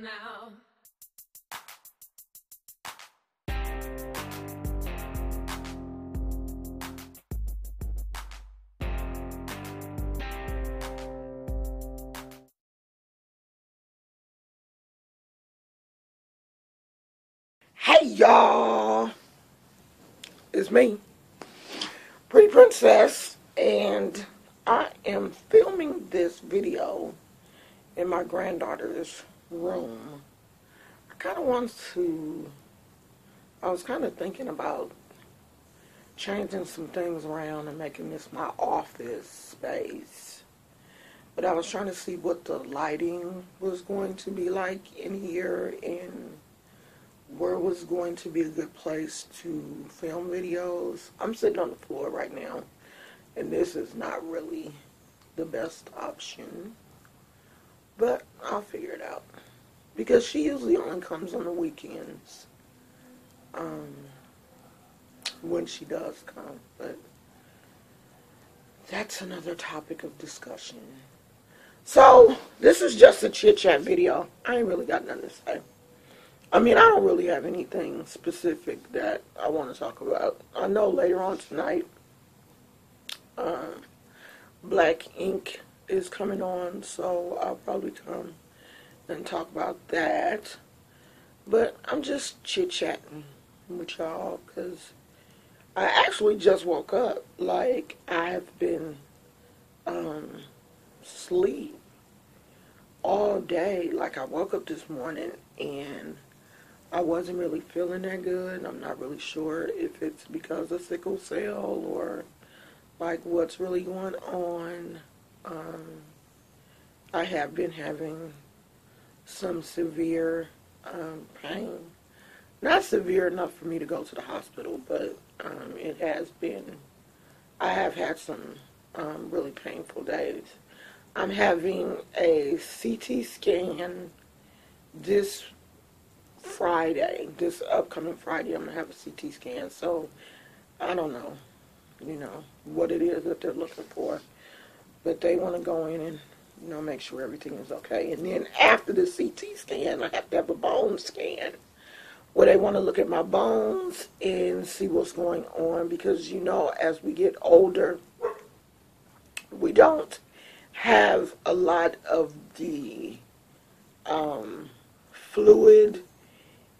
now. Hey y'all, it's me, Pretty Princess, and I am filming this video in my granddaughter's room. I was kind of thinking about changing some things around and making this my office space. But I was trying to see what the lighting was going to be like in here and where was going to be a good place to film videos. I'm sitting on the floor right now, and this is not really the best option, but I'll figure it out. Because she usually only comes on the weekends, when she does come, but that's another topic of discussion. So, this is just a chit-chat video. I ain't really got nothing to say. I mean, I don't really have anything specific that I want to talk about. I know later on tonight, Black Ink is coming on, so I'll probably come and talk about that. But I'm just chit-chatting with y'all because I actually just woke up. Like, I've been asleep all day. Like, I woke up this morning and I wasn't really feeling that good. I'm not really sure if it's because of sickle cell or like what's really going on. I have been having some severe pain. Not severe enough for me to go to the hospital, but it has been, I have had some really painful days. I'm having a CT scan this Friday, this upcoming Friday. I'm going to have a CT scan, so I don't know, what it is that they're looking for. But they want to go in and, make sure everything is okay. And then after the CT scan, I have to have a bone scan where they want to look at my bones and see what's going on. Because, as we get older, we don't have a lot of the fluid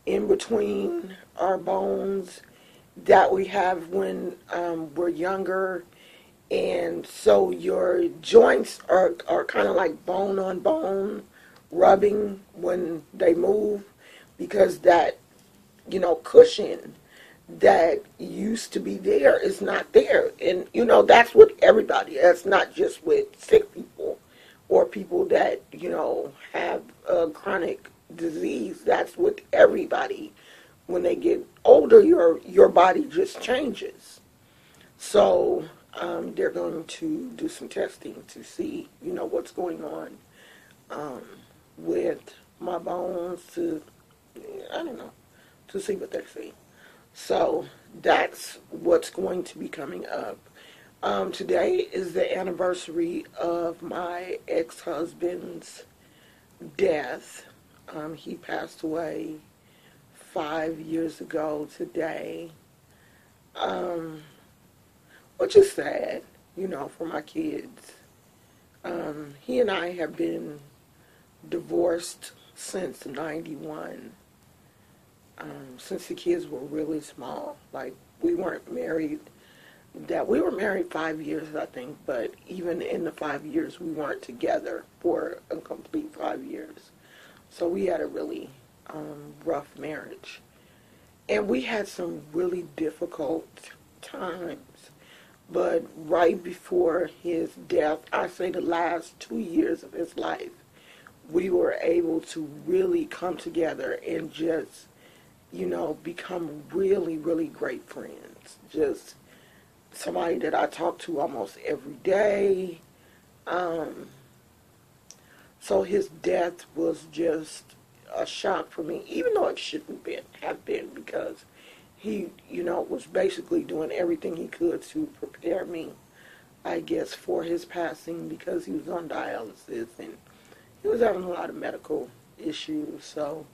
in between our bones that we have when we're younger. And so your joints are kind of like bone on bone rubbing when they move, because that, cushion that used to be there is not there. And, that's with everybody. That's not just with sick people or people that, have a chronic disease. That's with everybody. When they get older, your body just changes. So they're going to do some testing to see, what's going on with my bones to see what they see. So that's what's going to be coming up. Today is the anniversary of my ex-husband's death. He passed away 5 years ago today, which is sad, for my kids. He and I have been divorced since '91, since the kids were really small. Like, we weren't married. We were married 5 years, I think, but even in the 5 years, we weren't together for a complete 5 years. So we had a really rough marriage. And we had some really difficult times. But right before his death, I say the last 2 years of his life, we were able to really come together and just, become really, really great friends. Just somebody that I talk to almost every day. So his death was just a shock for me, even though it shouldn't have been, because he, was basically doing everything he could to prepare me, I guess, for his passing, because he was on dialysis and he was having a lot of medical issues. So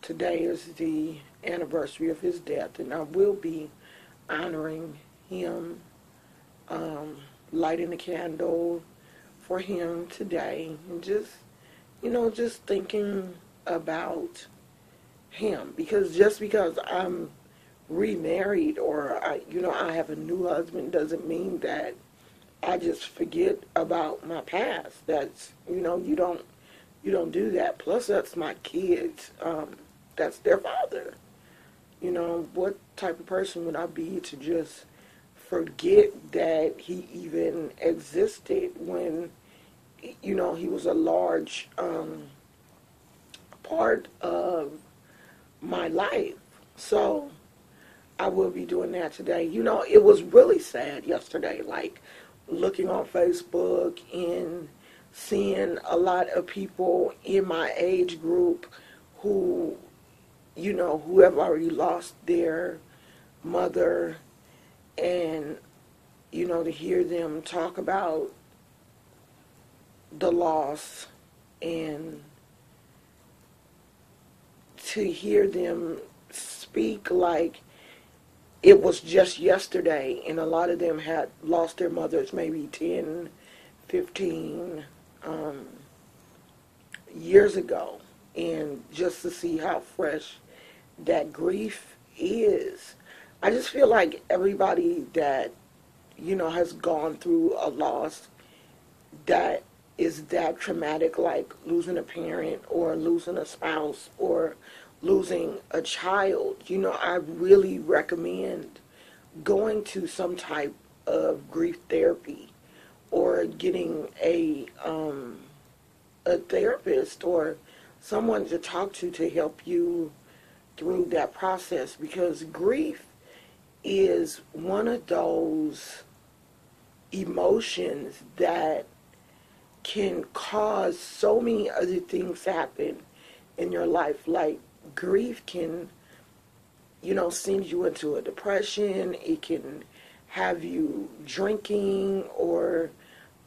today is the anniversary of his death, and I will be honoring him, lighting a candle for him today, and just thinking about him, because just because I'm remarried or I have a new husband doesn't mean that I just forget about my past. That's you don't do that. Plus, that's my kids. That's their father. What type of person would I be to just forget that he even existed when he was a large part of my life. So I will be doing that today. It was really sad yesterday, like looking on Facebook and seeing a lot of people in my age group who have already lost their mother, and to hear them talk about the loss, and to hear them speak like it was just yesterday, and a lot of them had lost their mothers maybe 10, 15 years ago, and just to see how fresh that grief is. I just feel like everybody that has gone through a loss that is that traumatic, like losing a parent or losing a spouse or losing a child, I really recommend going to some type of grief therapy, or getting a therapist or someone to talk to help you through that process, because grief is one of those emotions that can cause so many other things happen in your life. Like grief can, send you into a depression. It can have you drinking or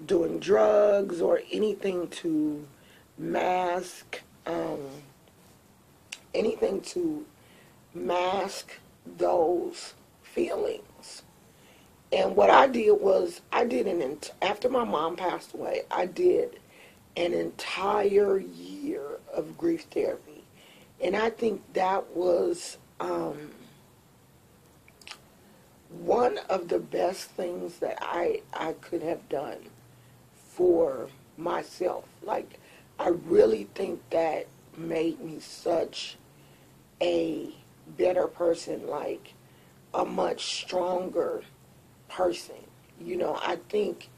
doing drugs or anything to mask those feelings. And what I did was, after my mom passed away, I did an entire year of grief therapy. And I think that was one of the best things that I could have done for myself. Like, I really think that made me such a better person, like a much stronger person. I think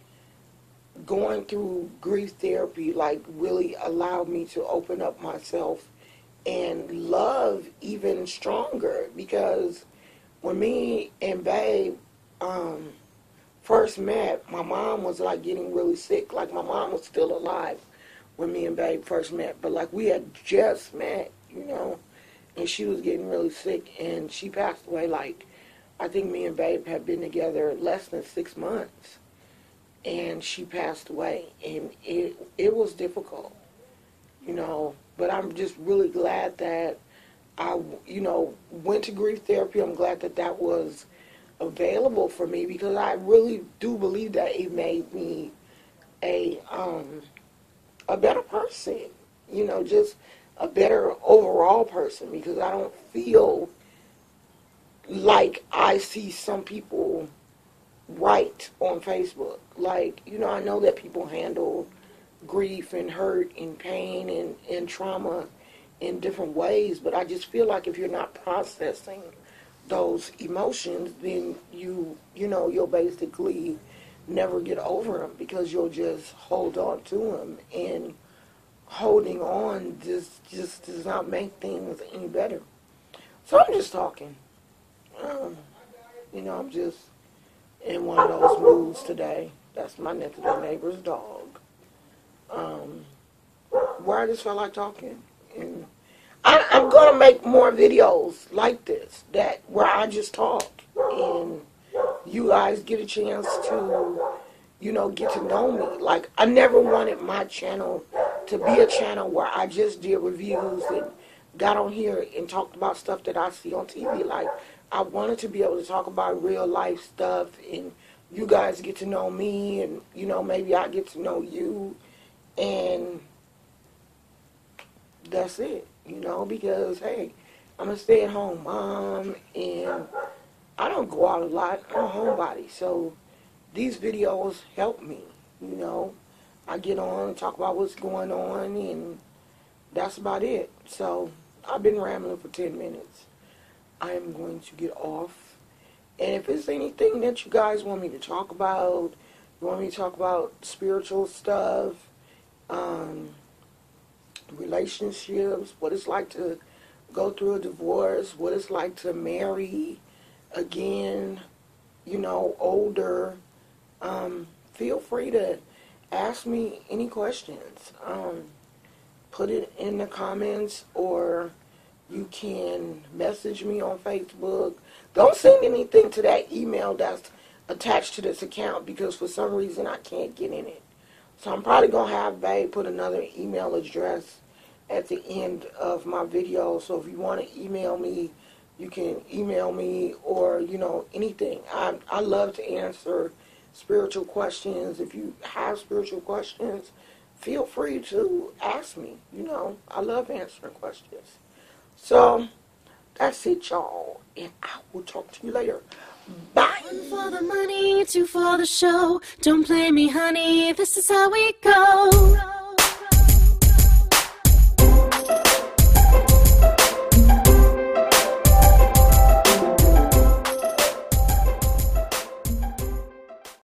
going through grief therapy like really allowed me to open up myself and love even stronger, because when me and Babe first met, my mom was like getting really sick. Like, my mom was still alive when me and Babe first met, but like we had just met, and she was getting really sick, and she passed away. Like, I think me and Babe had been together less than 6 months, and she passed away, and it was difficult, but I'm just really glad that I, went to grief therapy. I'm glad that that was available for me, because I really do believe that it made me a better person, just a better overall person, because I don't feel like I see some people write on Facebook. Like, I know that people handle grief and hurt and pain and trauma in different ways, but I just feel like if you're not processing those emotions, then you'll basically never get over them, because you'll just hold on to them, and holding on just does not make things any better. So I'm just talking. I'm just in one of those moods today. That's my next door neighbor's dog. Where I just felt like talking. And I'm going to make more videos like this, where I just talk, and you guys get a chance to, get to know me. Like, I never wanted my channel to be a channel where I just did reviews and got on here and talked about stuff that I see on TV. Like, I wanted to be able to talk about real life stuff, and you guys get to know me, and, you know, maybe I get to know you, and that's it, you know, because, hey, I'm a stay-at-home mom, and I don't go out a lot. I'm a homebody, so these videos help me, you know. I get on and talk about what's going on, and that's about it. So I've been rambling for 10 minutes. I am going to get off. And if there's anything that you guys want me to talk about, you want me to talk about spiritual stuff, relationships, what it's like to go through a divorce, what it's like to marry again, you know, older, feel free to ask me any questions. Put it in the comments, or you can message me on Facebook. Don't send anything to that email that's attached to this account, because for some reason I can't get in it. So I'm probably going to have Babe put another email address at the end of my video. So if you want to email me, you can email me, or, you know, anything. I love to answer spiritual questions. If you have spiritual questions, feel free to ask me. You know, I love answering questions. So that's it, y'all, and I will talk to you later. Bye. One for the money, two for the show. Don't play me, honey, this is how we go.